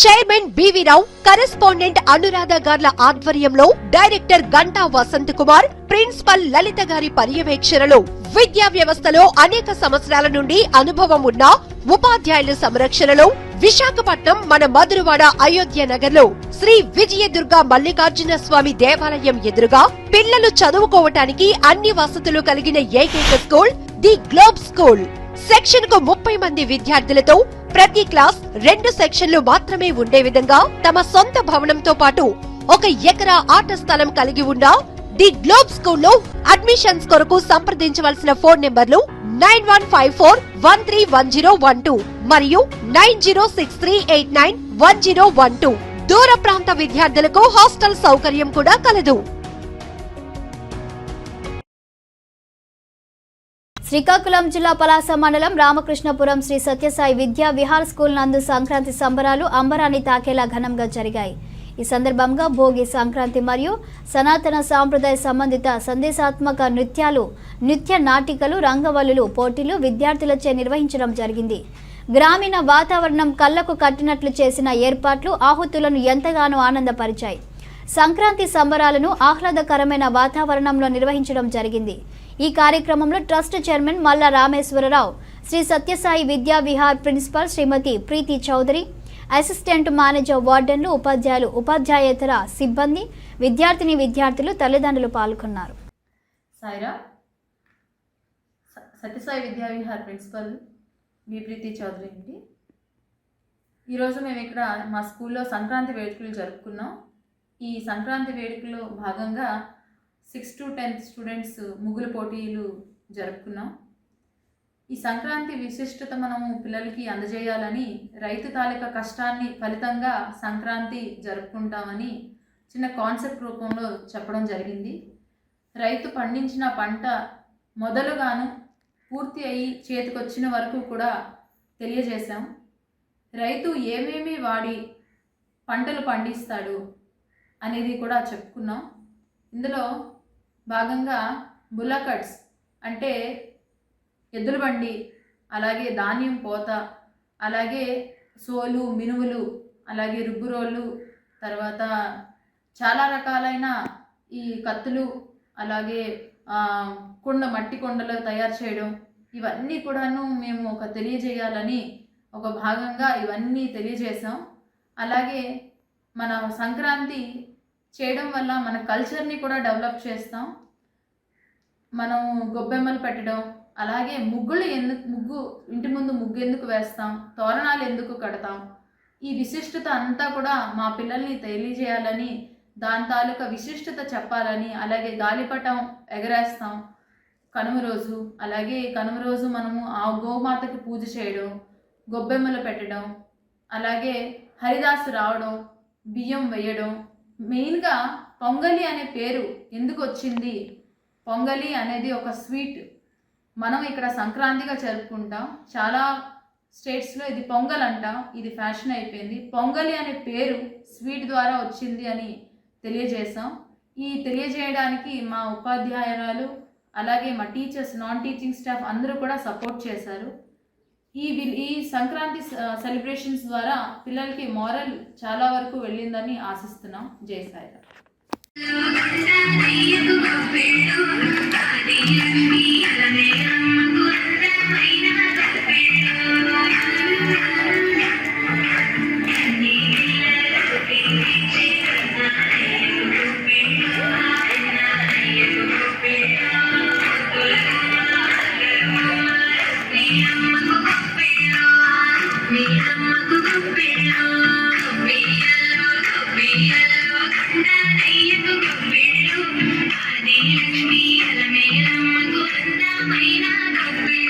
Chairman BV రావు, correspondent Anuradha గార్ల ఆధ్వర్యంలో director Ganta Vasant Kumar, principal లలిత గారి పర్యవేక్షణలో విద్యా వ్యవస్థలో అనేక సంవత్సరాల నుండి అనుభవం ఉన్న ఉపాధ్యాయుల సంరక్షణలో విశాఖపట్నం మన మధురవాడ అయోధ్య నగర్ లో శ్రీ విజయదుర్గ మల్లికార్జున స్వామి దేవాలయం ఎదురుగా పిల్లలు చదువుకోవటానికి అన్ని వసతులు కలిగిన ఏకైక school the globe school. Section కు 30 మంది విద్యార్థులతో ప్రతి క్లాస్ 2 సెక్షన్లు మాత్రమే ఉండే విధంగా తమ సొంత భవనంతో పాటు 1 ఎకరా ఆట స్థలం కలిగి ఉన్న ది గ్లోబ్ స్కూల్లో అడ్మిషన్స్ కొరకు సంప్రదించవలసిన ఫోన్ నెంబర్లు 9154131012 మరియు 9063891012. దూర ప్రాంత విద్యార్థులకు హాస్టల్ సౌకర్యం కూడా కలదు. శ్రీకాకుళం జిల్లా పలాస మండలం రామకృష్ణపురం శ్రీ సత్యసాయి విద్యా విహార్ స్కూల్ నందు సంక్రాంతి సంబరాలు అంబరాన్ని తాకేలా ఘనంగా జరిగాయి. ఈ సందర్భంగా భోగి, సంక్రాంతి మరియు సనాతన సాంప్రదాయ సంబంధిత సందేశాత్మక నృత్యాలు, నృత్య నాటికలు, రంగవల్లులు పోటీలు విద్యార్థులచే నిర్వహించడం జరిగింది. గ్రామీణ వాతావరణం కళ్లకు కట్టినట్లు చేసిన ఏర్పాట్లు ఆహుతులను ఎంతగానో ఆనందపరిచాయి. సంక్రాంతి సంబరాలను ఆహ్లాదకరమైన వాతావరణంలో నిర్వహించడం జరిగింది. ఈ కార్యక్రమంలో ట్రస్ట్ చైర్మన్ మల్లా రామేశ్వరరావు, శ్రీ సత్యసాయి విద్యా విహార్ ప్రిన్సిపల్ శ్రీమతి ప్రీతి చౌదరి, అసిస్టెంట్ మేనేజర్, వార్డెన్లు, ఉపాధ్యాయులు, ఉపాధ్యాయేతర సిబ్బంది, విద్యార్థులు, తల్లిదండ్రులు పాల్గొన్నారు. సాయిరా, సత్యసాయి విద్యా విహార్ ప్రిన్సిపల్ మీ ప్రీతి చౌదరి అండి. ఈరోజు మేము ఇక్కడ మా స్కూల్లో సంక్రాంతి వేడుకలు జరుపుకున్నాం. ఈ సంక్రాంతి వేడుకలో భాగంగా 6th to 10th స్టూడెంట్స్ ముగ్గుల పోటీలు జరుపుకున్నాం. ఈ సంక్రాంతి విశిష్టత మనము పిల్లలకి అందజేయాలని, రైతు తాలూకా కష్టాన్ని ఫలితంగా సంక్రాంతి జరుపుకుంటామని చిన్న కాన్సెప్ట్ రూపంలో చెప్పడం జరిగింది. రైతు పండించిన పంట మొదలుగాను పూర్తి అయ్యి చేతికొచ్చిన వరకు కూడా తెలియజేశాం. రైతు ఏమేమి వాడి పంటలు పండిస్తాడు అనేది కూడా చెప్పుకున్నాం. ఇందులో భాగంగా బుల్లకట్స్ అంటే ఎద్దుల బండి, అలాగే ధాన్యం పోత, అలాగే సోలు, మినుములు, అలాగే రుబ్బురోళ్ళు, తర్వాత చాలా రకాలైన ఈ కత్తులు, అలాగే మట్టి కొండలు తయారు చేయడం, ఇవన్నీ కూడాను మేము తెలియజేయాలని ఒక భాగంగా ఇవన్నీ తెలియజేసాం. అలాగే మన సంక్రాంతి చేయడం వల్ల మన కల్చర్ని కూడా డెవలప్ చేస్తాం. మనం గొబ్బెమ్మలు పెట్టడం, అలాగే ఇంటి ముందు ముగ్గు ఎందుకు వేస్తాం, తోరణాలు ఎందుకు కడతాం, ఈ విశిష్టత అంతా కూడా మా పిల్లల్ని తెలియజేయాలని, దాని తాలూకా విశిష్టత చెప్పాలని, అలాగే గాలిపటం ఎగరేస్తాం కనుమ రోజు. అలాగే కనుమ రోజు మనము ఆ గోమాతకి పూజ చేయడం, గొబ్బెమ్మలు పెట్టడం, అలాగే హరిదాసు రావడం, బియ్యం వేయడం. మెయిన్గా పొంగలి అనే పేరు ఎందుకు వచ్చింది? పొంగలి అనేది ఒక స్వీట్. మనం ఇక్కడ సంక్రాంతిగా జరుపుకుంటాం, చాలా స్టేట్స్లో ఇది పొంగల్ అంటాం. ఇది ఫ్యాషన్ అయిపోయింది. పొంగలి అనే పేరు స్వీట్ ద్వారా వచ్చింది అని తెలియజేసాం. ఈ తెలియజేయడానికి మా ఉపాధ్యాయురాలు, అలాగే మా టీచర్స్, నాన్ టీచింగ్ స్టాఫ్ అందరూ కూడా సపోర్ట్ చేశారు. ఈ సంక్రాంతి సెలబ్రేషన్స్ ద్వారా పిల్లలకి మోరల్ చాలా వరకు వెళ్ళిందని ఆశిస్తున్నాం. జై సాయిరామ్. Love me,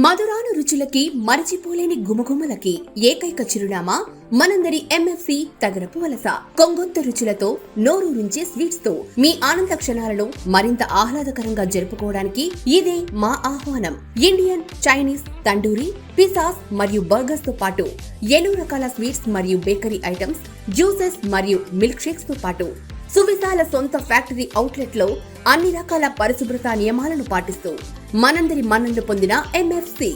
మధురాను రుచులకి మరచిపోలేని గుమగుమలకి ఏకైక చిరునామా మనందరి ఎంఎఫ్సి తగరపు వలస. కొంగొత్త రుచులతో నోరూరించే స్వీట్స్ తో మీ ఆనంద క్షణాలను మరింత ఆహ్లాదకరంగా జరుపుకోవడానికి ఇదే మా ఆహ్వానం. ఇండియన్, చైనీస్, తండూరి, పిజ్జాస్ మరియు బర్గర్స్ తో పాటు ఎన్నో రకాల స్వీట్స్ మరియు బేకరీ ఐటమ్స్, జ్యూసెస్ మరియు మిల్క్ షేక్స్ తో పాటు సువిశాల సొంత ఫ్యాక్టరీ అవుట్లెట్ లో అన్ని రకాల పరిశుభ్రత నియమాలను పాటిస్తూ మనందరి మన్ననలు పొందిన ఎంఎఫ్సి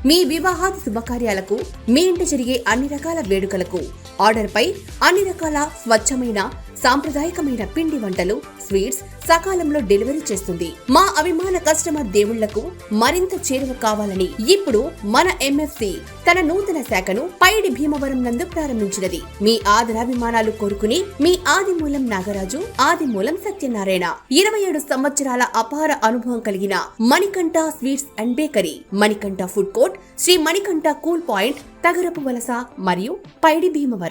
మీ వివాహాది శుభకార్యాలకు, మీ ఇంట జరిగే అన్ని రకాల వేడుకలకు ఆర్డర్ పై అన్ని రకాల స్వచ్ఛమైన సాంప్రదాయకమైన పిండి వంటలు, స్వీట్స్ సకాలంలో డెలివరీ చేస్తుంది. మా అభిమాన కస్టమర్ దేవుళ్లకు మరింత చేరువ కావాలని ఇప్పుడు మన ఎంఎఫ్సి తన నూతన శాఖను పైడి భీమవరం నందు ప్రారంభించినది. మీ ఆదరాభిమానాలు కోరుకుని మీ ఆదిమూలం నాగరాజు, ఆదిమూలం సత్యనారాయణ 27 సంవత్సరాల అపార అనుభవం కలిగిన Manikanta sweets and bakery, Manikanta food court, Shri Manikanta cool point, Tagarapu Valasa మరియు పైడి భీమవరం.